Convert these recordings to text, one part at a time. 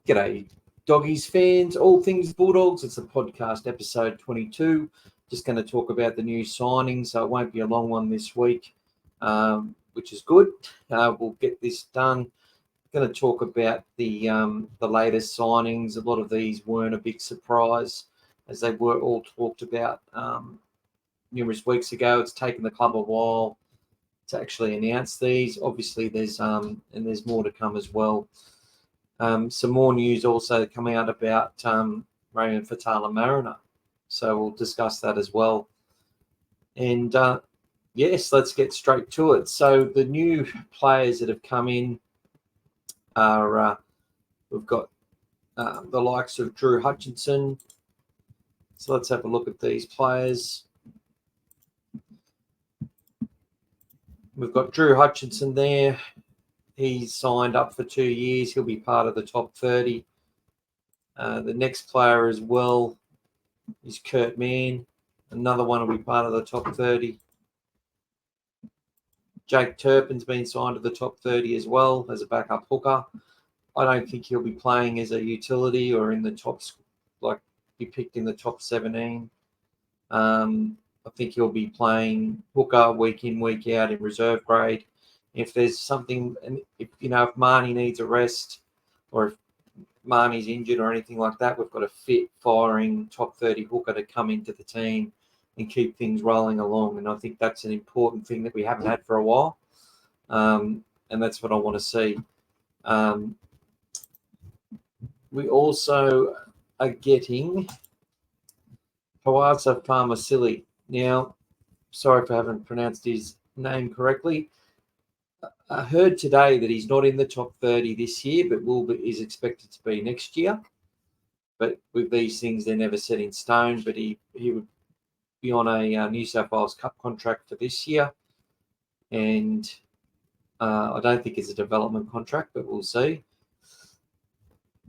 G'day, Doggies fans, all things Bulldogs. It's the podcast episode 22. Just going to talk about the new signings, so it won't be a long one this week, which is good. We'll get this done. Going to talk about the latest signings. A lot of these weren't a big surprise, as they were all talked about numerous weeks ago. It's taken the club a while to actually announce these. Obviously, there's more to come as well. Some more news also coming out about Raymond Fatala Mariner. So we'll discuss that as well. And yes, let's get straight to it. So the new players that have come in are, we've got the likes of Drew Hutchinson. So let's have a look at these players. We've got Drew Hutchinson there. He's signed up for 2 years. He'll be part of the top 30. The next player as well is Kurt Mann. Another one will be part of the top 30. Jake Turpin's been signed to the top 30 as well as a backup hooker. I don't think he'll be playing as a utility or in the top, like be picked in the top 17. I think he'll be playing hooker week in, week out in reserve grade. If there's something, and if Marnie needs a rest or if Marnie's injured or anything like that, we've got a fit, firing top 30 hooker to come into the team and keep things rolling along. And I think that's an important thing that we haven't had for a while. And that's what I want to see. We also are getting Kawasa Farmasili. Now, sorry if I haven't pronounced his name correctly. I heard today that he's not in the top 30 this year, but is expected to be next year. But with these things, they're never set in stone. But he would be on a New South Wales Cup contract for this year. And I don't think it's a development contract, but we'll see.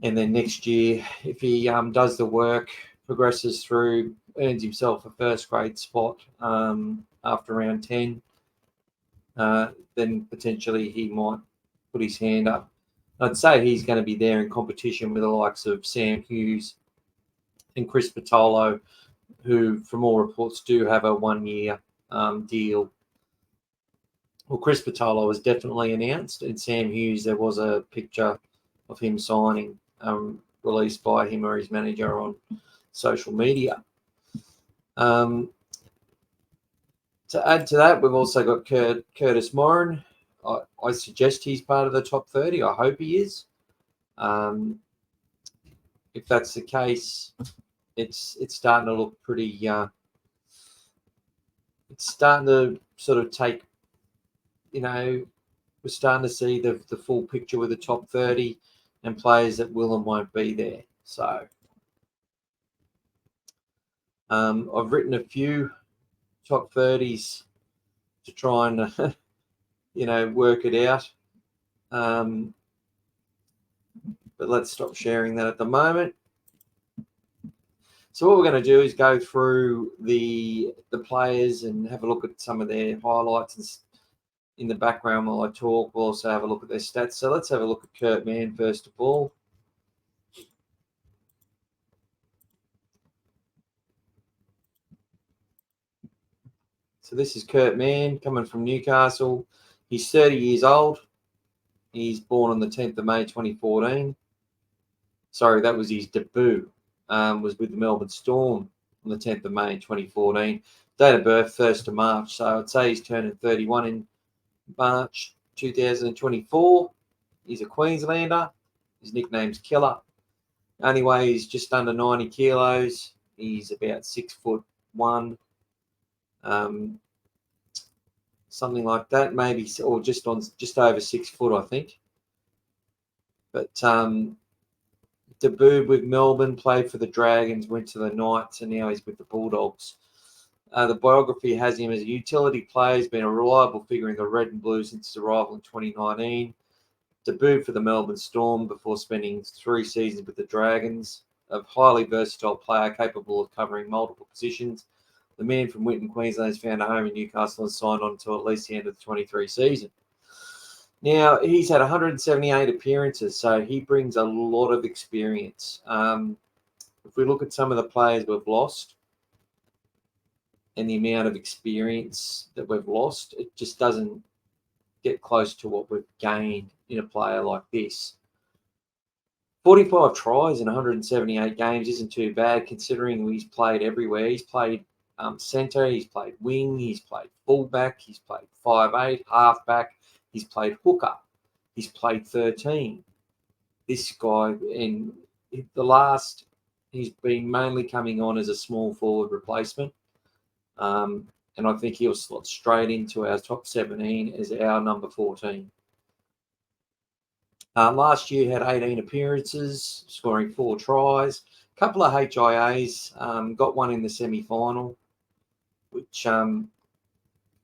And then next year, if he does the work, progresses through, earns himself a first grade spot after round 10, then potentially he might put his hand up. I'd say he's going to be there in competition with the likes of Sam Hughes and Chris Patolo, who, from all reports, do have a 1-year deal. Well, Chris Patolo was definitely announced, and Sam Hughes, there was a picture of him signing released by him or his manager on social media. To add to that, we've also got Curtis Morin. I suggest he's part of the top 30. I hope he is. If that's the case, it's starting to look pretty. It's starting to sort of take. We're starting to see the full picture with the top 30 and players that will and won't be there. So I've written a few top 30s to try and work it out, but let's stop sharing that at the moment. So what we're going to do is go through the players and have a look at some of their highlights in the background while I talk. We'll also have a look at their stats. So let's have a look at Kurt Mann first of all. So this is Kurt Mann coming from Newcastle. He's 30 years old. He's born on the 10th of May 2014. Sorry, that was his debut. Was with the Melbourne Storm on the 10th of May 2014. Date of birth, 1st of March. So I'd say he's turning 31 in March 2024. He's a Queenslander. His nickname's Killer. Anyway, he's just under 90 kilos. He's about 6'1". Something like that, maybe, or just over 6 foot, I think. But debuted with Melbourne, played for the Dragons, went to the Knights, and now he's with the Bulldogs. The biography has him as a utility player. He's been a reliable figure in the Red and Blue since his arrival in 2019. Debuted for the Melbourne Storm before spending 3 seasons with the Dragons. A highly versatile player capable of covering multiple positions. The man from Winton, Queensland, has found a home in Newcastle and signed on until at least the end of the 23 season. Now, he's had 178 appearances, so he brings a lot of experience. If we look at some of the players we've lost and the amount of experience that we've lost, it just doesn't get close to what we've gained in a player like this. 45 tries in 178 games isn't too bad, considering he's played everywhere. He's played centre, he's played wing, he's played fullback, he's played 5'8", halfback, he's played hooker, he's played 13. This guy, in the last, he's been mainly coming on as a small forward replacement. And I think he'll slot straight into our top 17 as our number 14. Last year had 18 appearances, scoring 4 tries, a couple of HIAs, got one in the semi-final, which, and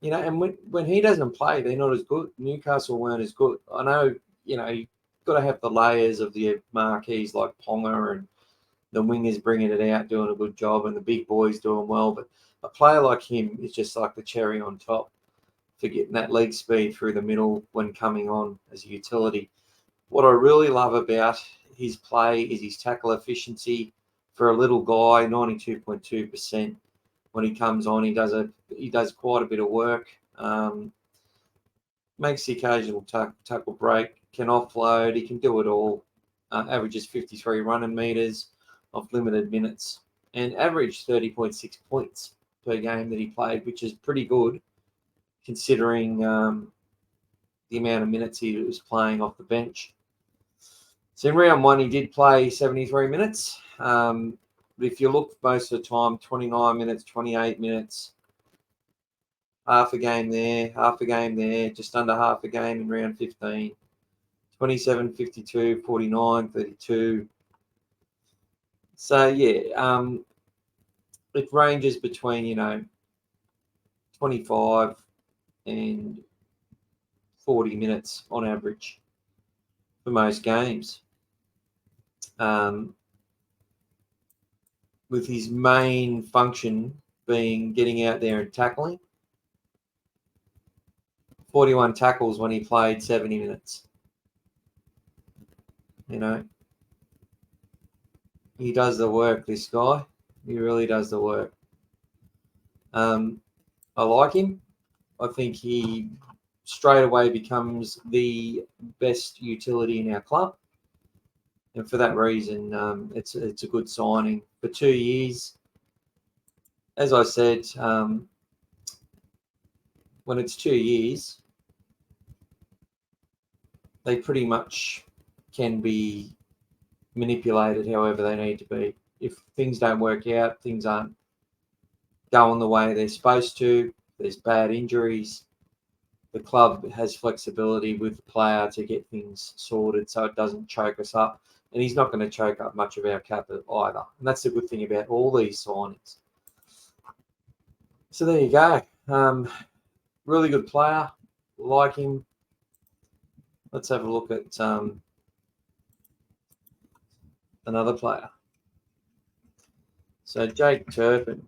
when he doesn't play, they're not as good. Newcastle weren't as good. I know, you've got to have the layers of the marquees like Ponga and the wingers bringing it out, doing a good job, and the big boys doing well. But a player like him is just like the cherry on top for getting that leg speed through the middle when coming on as a utility. What I really love about his play is his tackle efficiency. For a little guy, 92.2%. When he comes on, he does quite a bit of work. Makes the occasional tackle break, can offload, he can do it all. Averages 53 running meters off limited minutes and averaged 30.6 points per game that he played, which is pretty good considering the amount of minutes he was playing off the bench. So in round 1, he did play 73 minutes. But if you look most of the time, 29 minutes, 28 minutes, half a game there, just under half a game in round 15. 27, 52, 49, 32. So, yeah, it ranges between, 25 and 40 minutes on average for most games. With his main function being getting out there and tackling. 41 tackles when he played 70 minutes. He does the work, this guy. He really does the work. I like him. I think he straight away becomes the best utility in our club. And for that reason, it's a good signing. For 2 years, as I said, when it's 2 years, they pretty much can be manipulated however they need to be. If things don't work out, things aren't going the way they're supposed to, there's bad injuries, the club has flexibility with the player to get things sorted so it doesn't choke us up. And he's not going to choke up much of our cap either. And that's the good thing about all these signings. So there you go. Really good player. Like him. Let's have a look at another player. So Jake Turpin.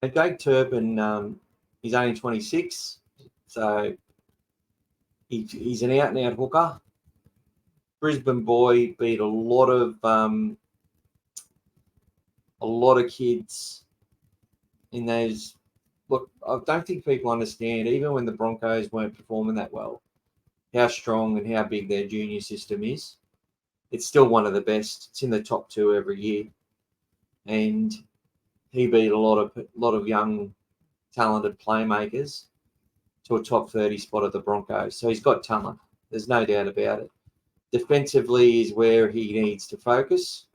And Jake Turpin, he's only 26, so he's an out-and-out hooker. Brisbane boy, beat a lot of kids in those. Look, I don't think people understand, even when the Broncos weren't performing that well, how strong and how big their junior system is. It's still one of the best. It's in the top 2 every year, and he beat a lot of young, talented playmakers to a top 30 spot at the Broncos. So he's got talent. There's no doubt about it. Defensively is where he needs to focus.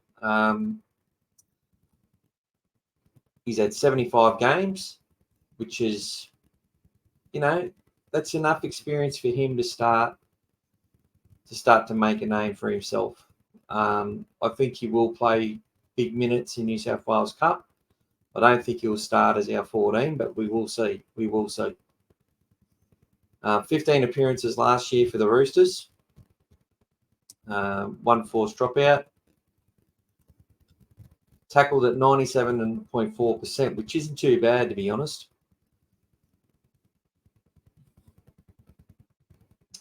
He's had 75 games, which is, that's enough experience for him to start to make a name for himself. I think he will play big minutes in New South Wales Cup. I don't think he'll start as our 14, but we will see. 15 appearances last year for the Roosters. 1 forced dropout. Tackled at 97.4%, which isn't too bad, to be honest.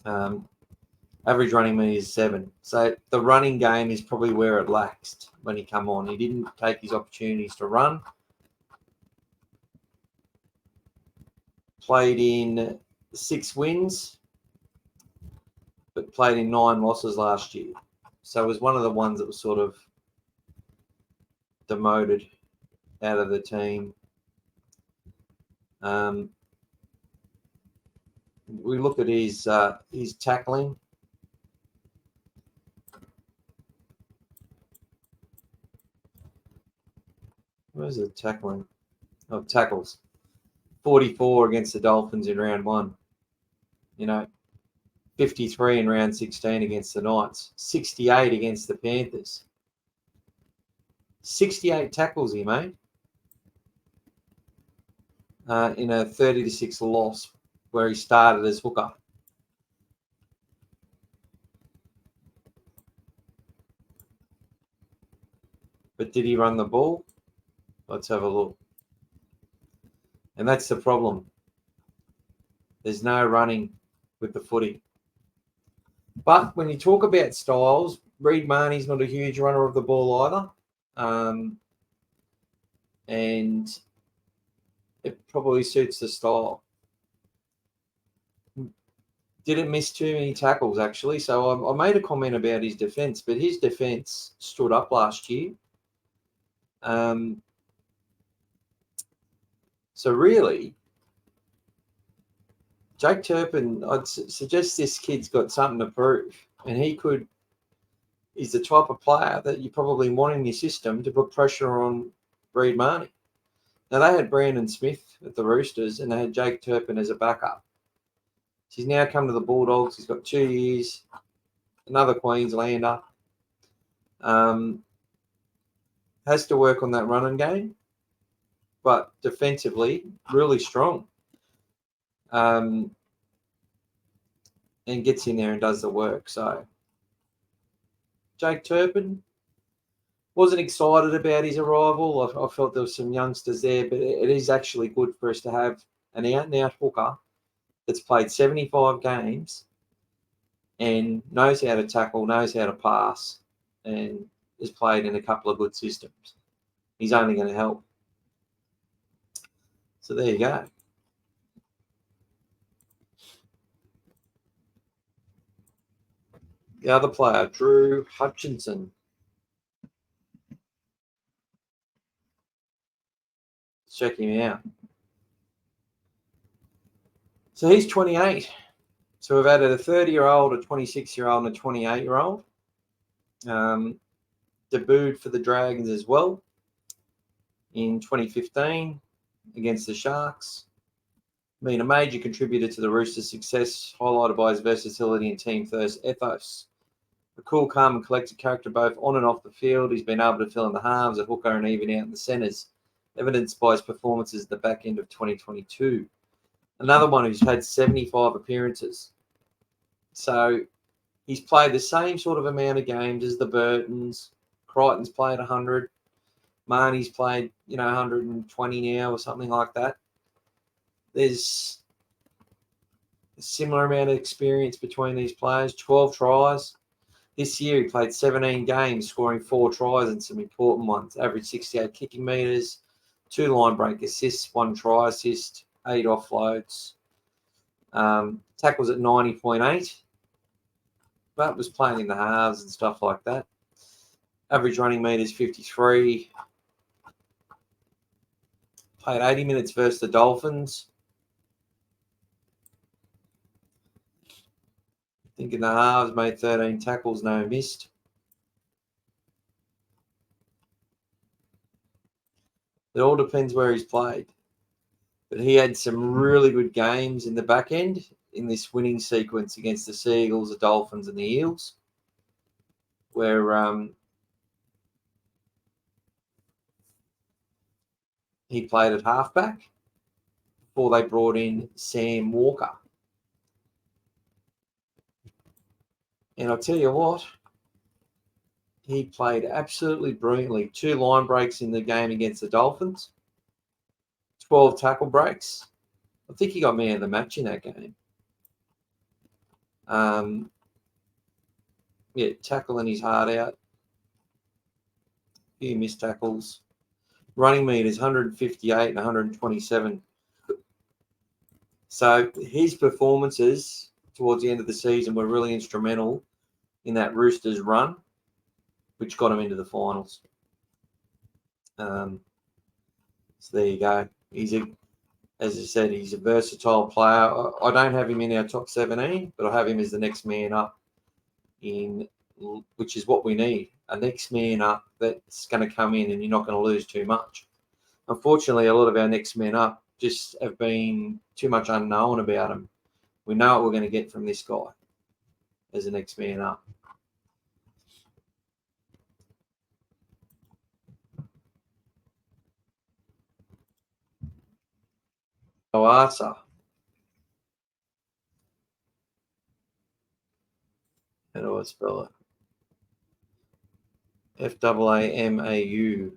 Average running meter is 7. So the running game is probably where it laxed when he come on. He didn't take his opportunities to run. Played in 6 wins, but played in 9 losses last year. So it was one of the ones that was sort of demoted out of the team. We look at his tackling. Where's the tackling? Oh, tackles. 44 against the Dolphins in round 1. 53 in round 16 against the Knights. 68 against the Panthers. 68 tackles he made in a 30-6 loss where he started as hooker. But did he run the ball? Let's have a look. And that's the problem. There's no running with the footy. But when you talk about styles, Reid Marnie's not a huge runner of the ball either. And it probably suits the style. Didn't miss too many tackles, actually. So I made a comment about his defence, but his defence stood up last year. So really, Jake Turpin, I'd suggest this kid's got something to prove. And he's the type of player that you probably want in your system to put pressure on Reid Marnie. Now, they had Brandon Smith at the Roosters and they had Jake Turpin as a backup. He's now come to the Bulldogs. He's got 2 years, another Queenslander. Has to work on that running game, but defensively, really strong. And gets in there and does the work. So, Jake Turpin, wasn't excited about his arrival. I felt there were some youngsters there, but it is actually good for us to have an out-and-out hooker that's played 75 games and knows how to tackle, knows how to pass, and has played in a couple of good systems. He's only going to help. So there you go. The other player, Drew Hutchinson. Let's check him out. So he's 28. So we've added a 30-year-old, a 26-year-old, and a 28-year-old. Debuted for the Dragons as well in 2015 against the Sharks. Been a major contributor to the Roosters' success, highlighted by his versatility and team-first ethos. A cool, calm, and collected character both on and off the field. He's been able to fill in the halves, a hooker, and even out in the centres, evidenced by his performances at the back end of 2022. Another one who's had 75 appearances. So he's played the same sort of amount of games as the Burtons. Crichton's played 100. Marnie's played, 120 now or something like that. There's a similar amount of experience between these players. 12 tries. This year he played 17 games, scoring 4 tries and some important ones. Average 68 kicking metres, 2 line break assists, 1 try assist, 8 offloads. Tackles at 90.8. But was playing in the halves and stuff like that. Average running metres 53. Played 80 minutes versus the Dolphins. I think in the halves, made 13 tackles, no missed. It all depends where he's played. But he had some really good games in the back end in this winning sequence against the Seagulls, the Dolphins, and the Eels, where he played at halfback before they brought in Sam Walker. And I'll tell you what, he played absolutely brilliantly. 2 line breaks in the game against the Dolphins, 12 tackle breaks. I think he got man of the match in that game. Tackling his heart out. Few missed tackles. Running meters 158 and 127. So his performances towards the end of the season were really instrumental in that Roosters run, which got him into the finals. So there you go. As I said, he's a versatile player. I don't have him in our top 17, but I have him as the next man up, which is what we need. A next man up that's going to come in and you're not going to lose too much. Unfortunately, a lot of our next men up just have been too much unknown about them. We know what we're going to get from this guy as the next man up. Oasa. How do I spell it? F-A-A-M-A-U.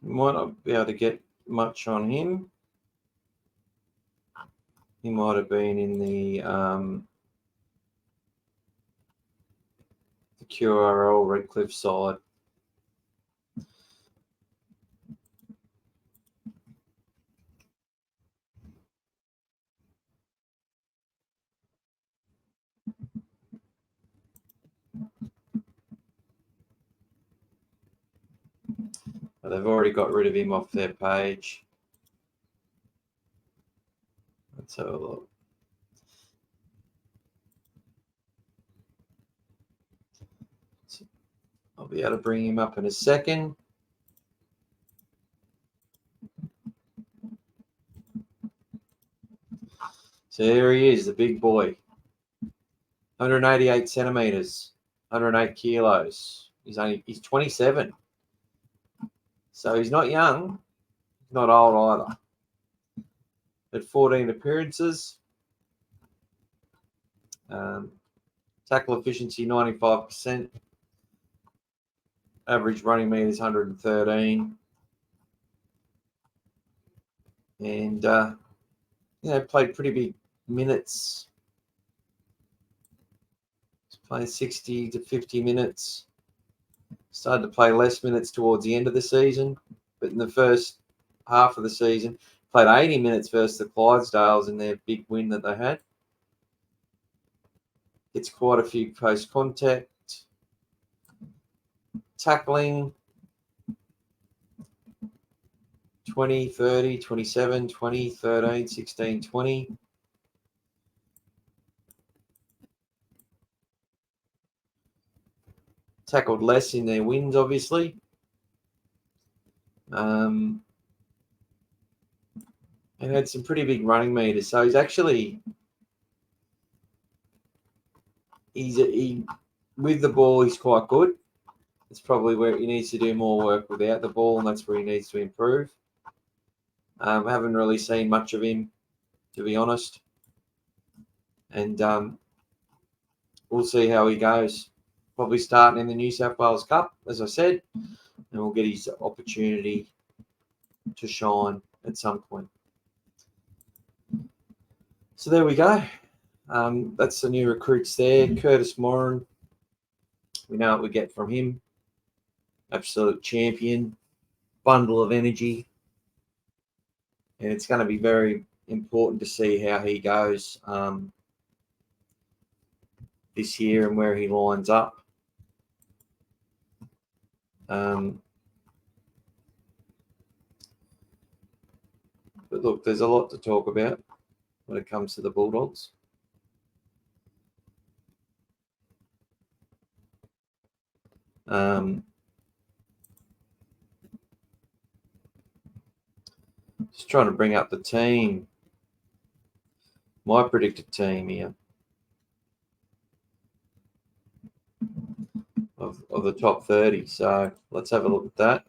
Might not be able to get much on him. He might have been in the QRL Redcliffe side. But they've already got rid of him off their page. Let's have a look. I'll be able to bring him up in a second. So here he is, the big boy. 188 centimeters, 108 kilos. He's 27. So he's not young, not old either. At 14 appearances. Tackle efficiency 95%. Average running meters 113. And played pretty big minutes. He's playing 60 to 50 minutes. Started to play less minutes towards the end of the season, but in the first half of the season, played 80 minutes versus the Clydesdales in their big win that they had. Gets quite a few post contact. Tackling 20, 30, 27, 20, 13, 16, 20. Tackled less in their wins, obviously. And had some pretty big running meters. So with the ball, he's quite good. It's probably where he needs to do more work without the ball, and that's where he needs to improve. I haven't really seen much of him, to be honest. And we'll see how he goes. Probably starting in the New South Wales Cup, as I said, and we'll get his opportunity to shine at some point. So there we go. That's the new recruits there. Curtis Moran. We know what we get from him. Absolute champion. Bundle of energy. And it's going to be very important to see how he goes this year and where he lines up. But look, there's a lot to talk about when it comes to the Bulldogs. Just trying to bring up the team. My predicted team here of the top 30. So let's have a look at that.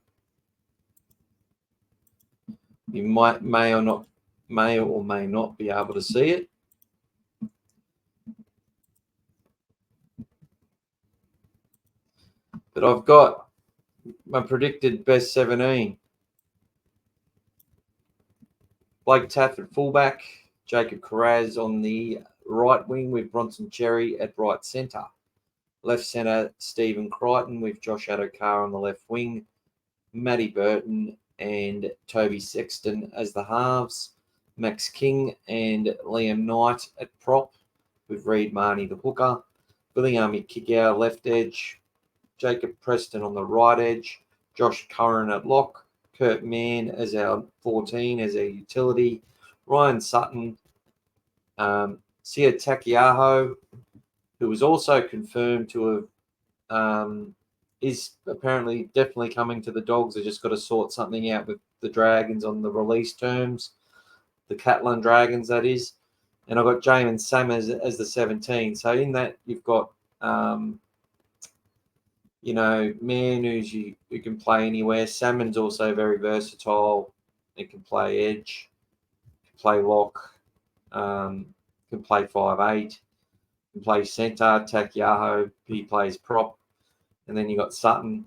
You may or may not be able to see it. But I've got my predicted best 17. Blake Taff at fullback, Jacob Carraz on the right wing with Bronson Cherry at right centre. Left centre, Stephen Crichton with Josh Adokar on the left wing, Matty Burton and Toby Sexton as the halves, Max King and Liam Knight at prop with Reid Marnie the hooker, Billy Army Kickout left edge, Jacob Preston on the right edge, Josh Curran at lock, Kurt Mann as our 14 as our utility, Ryan Sutton, Sia Takiaho, who was also confirmed to have is apparently definitely coming to the Dogs. They just got to sort something out with the Dragons on the release terms, the Catlin Dragons, that is. And I've got Jamin Sam as the 17. So in that, you've got, Man who can play anywhere. Salmon's also very versatile. He can play edge, can play lock, can play 5'8", can play centre. Takiaho, he plays prop. And then you got Sutton,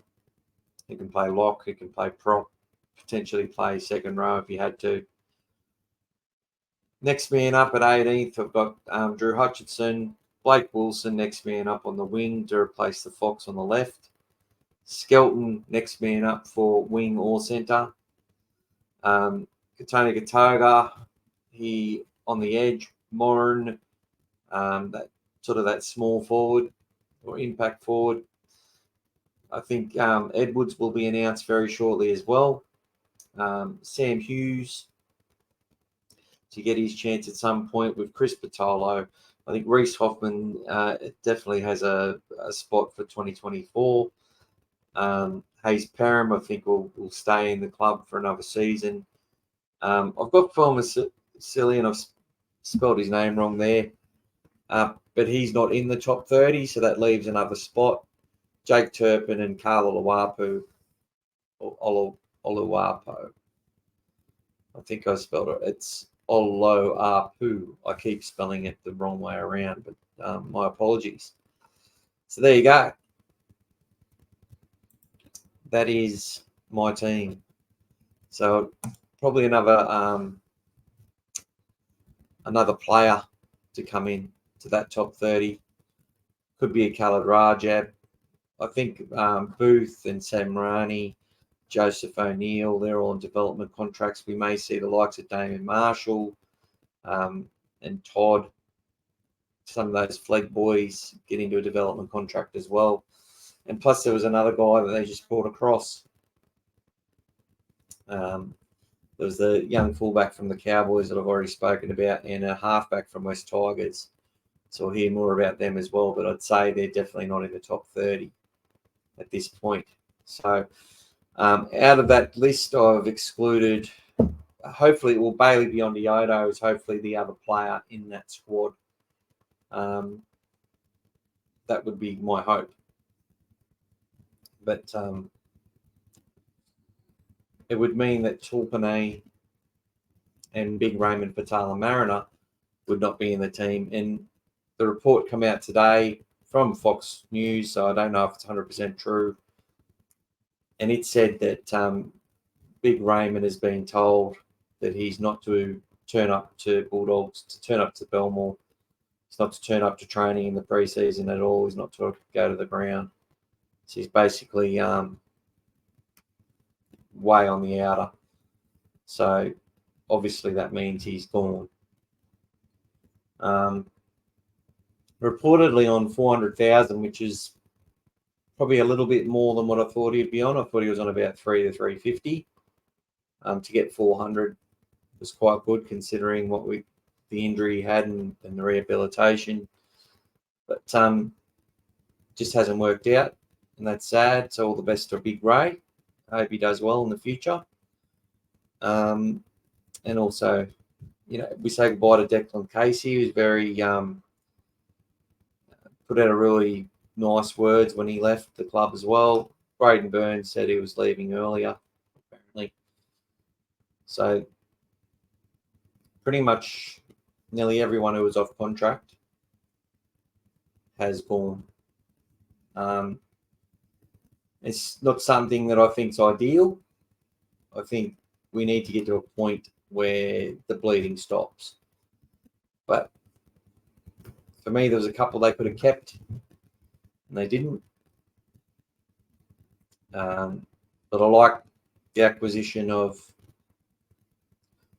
who can play lock, who can play prop, potentially play second row if you had to. Next man up at 18th, I've got Drew Hutchinson, Blake Wilson, next man up on the wing to replace the Fox on the left. Skelton, next man up for wing or centre. Katoni Gatoga, he on the edge. Moran, that small forward or impact forward. I think Edwards will be announced very shortly as well. Sam Hughes to get his chance at some point with Chris Patolo. I think Reece Hoffman definitely has a spot for 2024. Hayes Parham, I think, will stay in the club for another season. I've got Felmer Cillian. I've spelled his name wrong there. But he's not in the top 30, so that leaves another spot. Jake Turpin and Carl Oluwapu. Oluwapo. I think I spelled it. It's Oloapu. I keep spelling it the wrong way around, but my apologies. So there you go. That is my team. So probably another player to come in to that top 30. Could be a Khaled Rajab. I think Booth and Sam Rani, Joseph O'Neill, they're all on development contracts. We may see the likes of Damon Marshall and Todd, some of those flag boys get into a development contract as well. And plus there was another guy that they just brought across. There was the young fullback from the Cowboys that I've already spoken about and a halfback from West Tigers. So we'll hear more about them as well, but I'd say they're definitely not in the top 30 at this point. So out of that list, I've excluded, hopefully, Bailey Beyond Iodo is hopefully the other player in that squad. That would be my hope. But it would mean that Tulpane and Big Raymond Patala Mariner would not be in the team. And the report come out today from Fox News, so I don't know if it's 100% true. And it said that Big Raymond has been told that he's not to turn up to Bulldogs, to turn up to Belmore. He's not to turn up to training in the preseason at all. He's not to go to the ground. So he's basically way on the outer. So obviously that means he's gone. Reportedly on 400,000, which is probably a little bit more than what I thought he'd be on. I thought he was on about 3 to 350. To get 400 was quite good considering the injury he had and the rehabilitation. But just hasn't worked out, and that's sad. So all the best to Big Ray. I hope he does well in the future. And also, we say goodbye to Declan Casey, who's very put out a really nice words when he left the club as well. Braden Burns said he was leaving earlier, apparently. So pretty much nearly everyone who was off contract has gone. It's not something that I think is ideal. I think we need to get to a point where the bleeding stops. But for me, there was a couple they could have kept, and they didn't. But I like the acquisition of,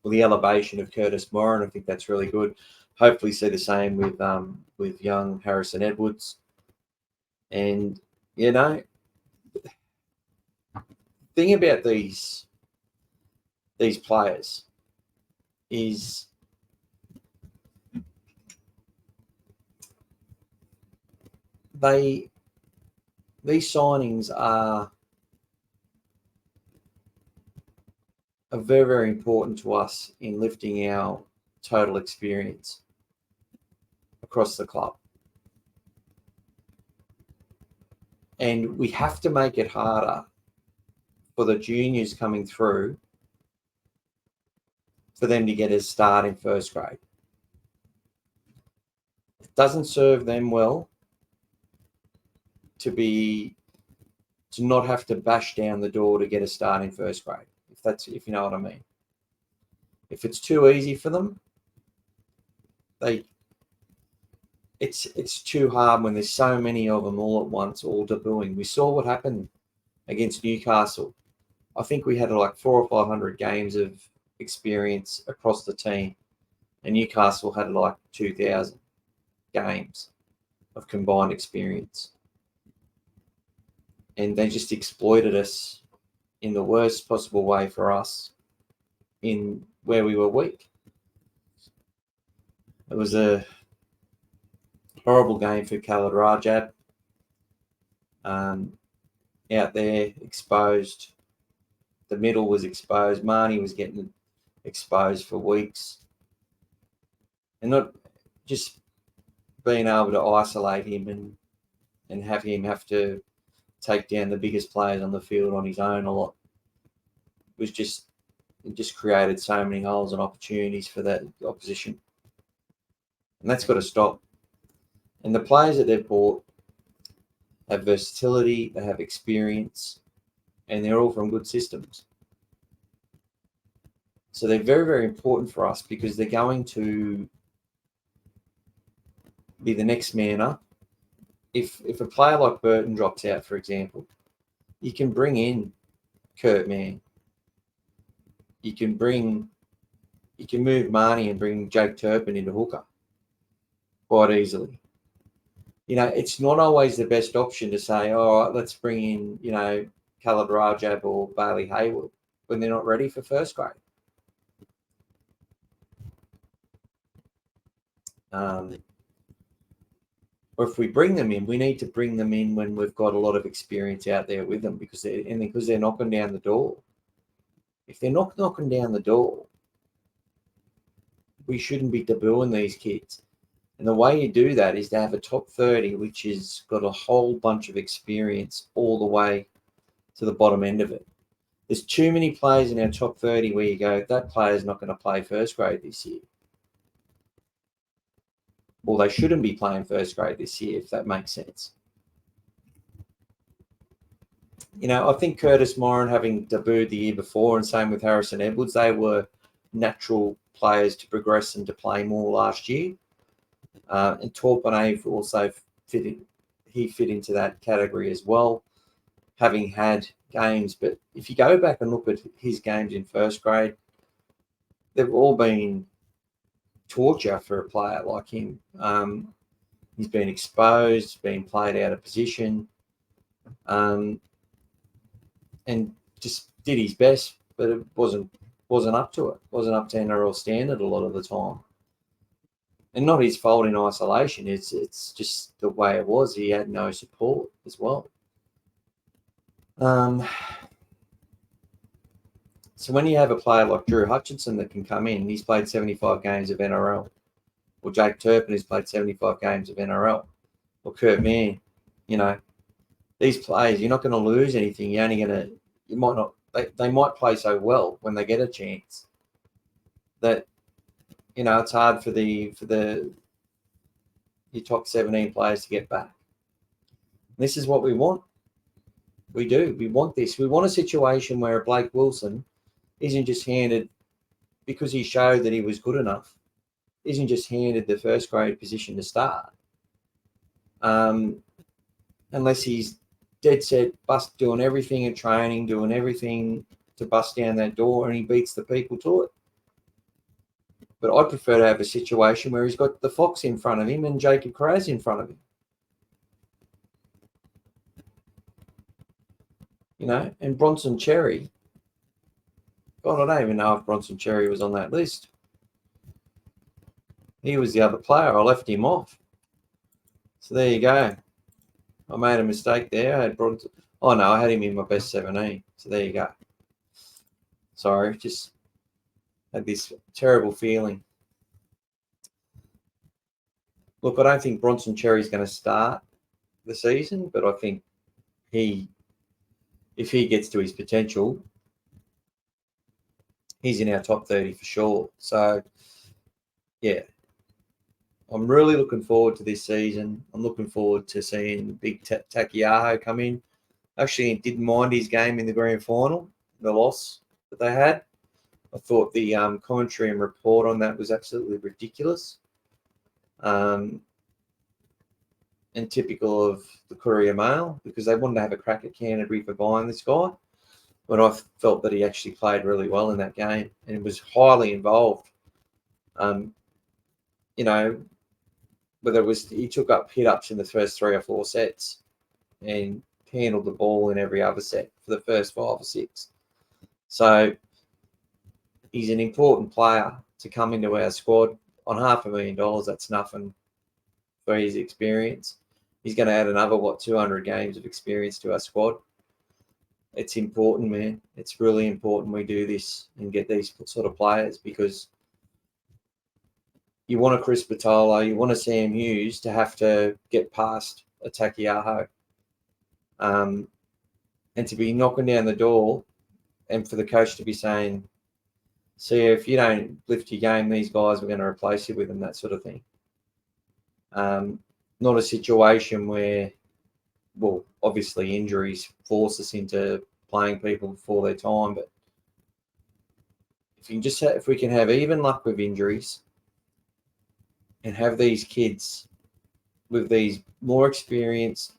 well, the elevation of Curtis Moore, and I think that's really good. Hopefully, see the same with young Harrison Edwards. And thing about these players is these signings are very, very important to us in lifting our total experience across the club. And we have to make it harder for the juniors coming through for them to get a start in first grade. It doesn't serve them well to not have to bash down the door to get a start in first grade, if you know what I mean. If it's too easy for them, it's too hard when there's so many of them all at once, all debuting. We saw what happened against Newcastle. I think we had like 400 or 500 games of experience across the team, and Newcastle had like 2,000 games of combined experience. And they just exploited us in the worst possible way for us in where we were weak. It was a horrible game for Khalid Rajab. Out there, exposed. The middle was exposed. Marnie was getting exposed for weeks. And not just being able to isolate him and have him have to take down the biggest players on the field on his own a lot. It just created so many holes and opportunities for that opposition. And that's got to stop. And the players that they've bought have versatility, they have experience, and they're all from good systems. So they're very, very important for us because they're going to be the next man up. If a player like Burton drops out, for example, you can bring in Kurt Mann. You can move Marnie and bring Jake Turpin into hooker quite easily. It's not always the best option to say, all right, let's bring in, Khalid Rajab or Bailey Hayward when they're not ready for first grade. Or if we bring them in, we need to bring them in when we've got a lot of experience out there with them because they're knocking down the door. If they're not knocking down the door, we shouldn't be debuting these kids. And the way you do that is to have a top 30, which has got a whole bunch of experience all the way to the bottom end of it. There's too many players in our top 30 where you go, that player's not going to play first grade this year. Well, they shouldn't be playing first grade this year, if that makes sense. I think Curtis Moran, having debuted the year before, and same with Harrison Edwards, they were natural players to progress and to play more last year. And Torpenave also fit into that category as well, having had games. But if you go back and look at his games in first grade, they've all been torture for a player like him. He's been exposed, been played out of position, and just did his best, but it wasn't up to it. Wasn't up to NRL standard a lot of the time. And not his fault in isolation. It's just the way it was. He had no support as well. So when you have a player like Drew Hutchinson that can come in, he's played 75 games of NRL, or Jake Turpin has played 75 games of NRL, or Kurt Mann, these players, you're not going to lose anything. You might not they might play so well when they get a chance that, it's hard for your top 17 players to get back. This is what we want. We do. We want this. We want a situation where Blake Wilson isn't just handed, because he showed that he was good enough, isn't just handed the first grade position to start. Unless he's dead set, doing everything at training, doing everything to bust down that door, and he beats the people to it. But I'd prefer to have a situation where he's got the Fox in front of him and Jacob Kraz in front of him. And Bronson Cherry. God, I don't even know if Bronson Cherry was on that list. He was the other player. I left him off. So there you go. I made a mistake there. I had Bronson. Oh, no, I had him in my best 17. So there you go. Sorry, just had this terrible feeling. Look, I don't think Bronson Cherry's going to start the season, but I think if he gets to his potential, he's in our top 30 for sure. So, yeah, I'm really looking forward to this season. I'm looking forward to seeing Big Takiaho come in. Actually, didn't mind his game in the grand final, the loss that they had. I thought the commentary and report on that was absolutely ridiculous. And typical of the Courier Mail, because they wanted to have a crack at Canterbury for buying this guy. But I felt that he actually played really well in that game and was highly involved. Whether it was he took up hit-ups in the first 3 or 4 sets and handled the ball in every other set for the first 5 or 6. So he's an important player to come into our squad. On $500,000, that's nothing for his experience. He's going to add another, 200 games of experience to our squad. It's important, man. It's really important we do this and get these sort of players, because you want a Chris Patolo, you want a Sam Hughes to have to get past a Takiaho. And to be knocking down the door and for the coach to be saying, see, if you don't lift your game, these guys, we're going to replace you with them, that sort of thing. Not a situation where, well, obviously injuries force us into playing people before their time, but if we can have even luck with injuries and have these kids with these more experienced,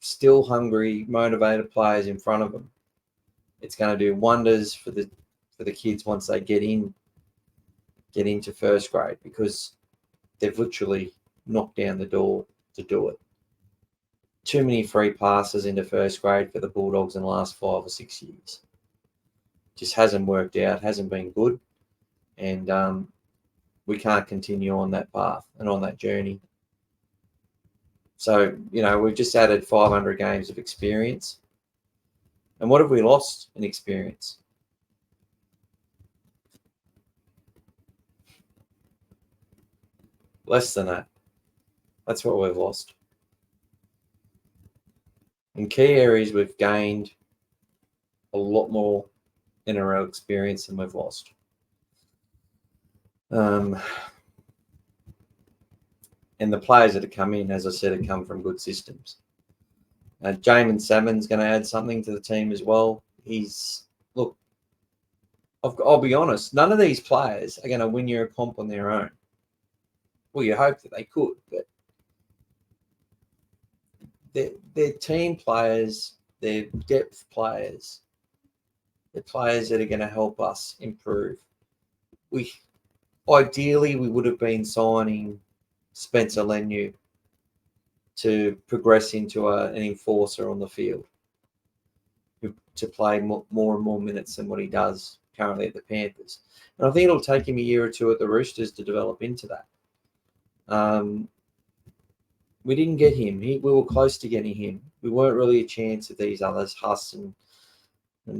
still hungry, motivated players in front of them, it's going to do wonders for the kids once they get into first grade, because they've literally knocked down the door to do it. Too many free passes into first grade for the Bulldogs in the last 5 or 6 years. Just hasn't worked out, hasn't been good, and we can't continue on that path and on that journey. So, we've just added 500 games of experience. And what have we lost in experience? Less than that. That's what we've lost. In key areas, we've gained a lot more NRL experience than we've lost. And the players that have come in, as I said, have come from good systems. Jamin Salmon's going to add something to the team as well. I'll be honest, none of these players are going to win you a comp on their own. Well, you hope that they could, but they're team players, they're depth players, they're players that are going to help us improve. Ideally, we would have been signing Spencer Leniu to progress into an enforcer on the field, to play more and more minutes than what he does currently at the Panthers. And I think it'll take him a year or two at the Roosters to develop into that. We didn't get him. We were close to getting him. We weren't really a chance of these others, Huss and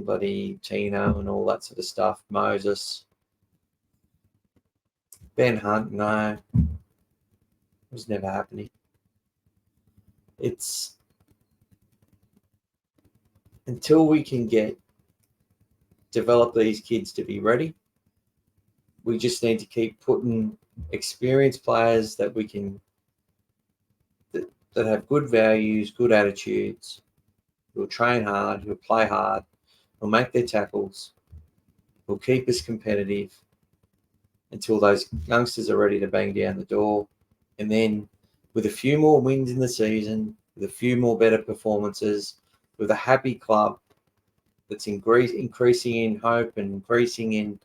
bloody Tino and all that sort of stuff, Moses. Ben Hunt, no. It was never happening. It's until we can get develop these kids to be ready. We just need to keep putting experienced players that we can that have good values, good attitudes, who'll train hard, who'll play hard, who'll make their tackles, who'll keep us competitive until those youngsters are ready to bang down the door. And then with a few more wins in the season, with a few more better performances, with a happy club that's increasing in hope and increasing in,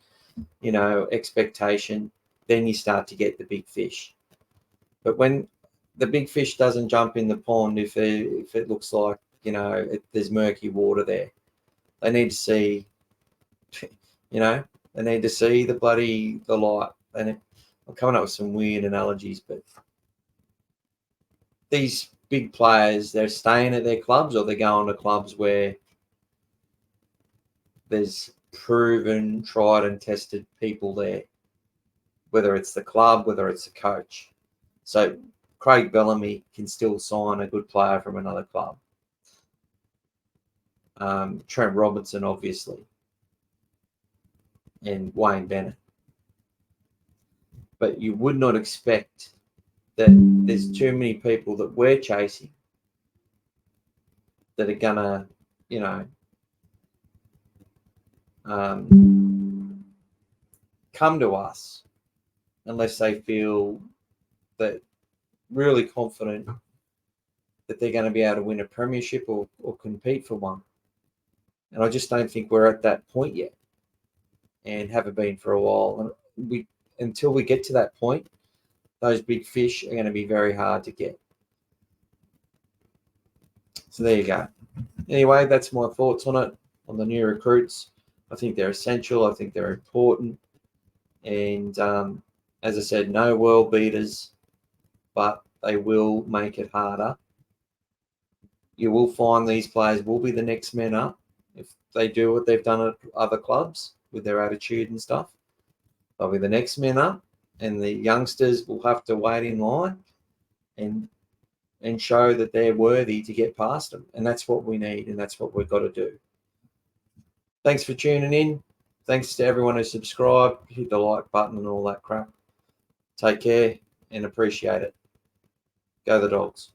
expectation, then you start to get the big fish. But when the big fish doesn't jump in the pond, if it looks like, there's murky water there, they need to see, they need to see the light. And I'm coming up with some weird analogies, but these big players, they're staying at their clubs or they're going to clubs where there's proven, tried and tested people there, whether it's the club, whether it's the coach. So Craig Bellamy can still sign a good player from another club. Trent Robinson, obviously, and Wayne Bennett. But you would not expect that there's too many people that we're chasing that are gonna, come to us unless they feel that really confident that they're going to be able to win a premiership or compete for one. And I just don't think we're at that point yet, and haven't been for a while. And until we get to that point, those big fish are going to be very hard to get. So there you go. Anyway, that's my thoughts on it, on the new recruits. I think they're essential. I think they're important. And as I said, no world beaters, but they will make it harder. You will find these players will be the next men up if they do what they've done at other clubs with their attitude and stuff. They'll be the next men up, and the youngsters will have to wait in line and show that they're worthy to get past them. And that's what we need, and that's what we've got to do. Thanks for tuning in. Thanks to everyone who subscribed, hit the like button and all that crap. Take care and appreciate it. Go the Dogs.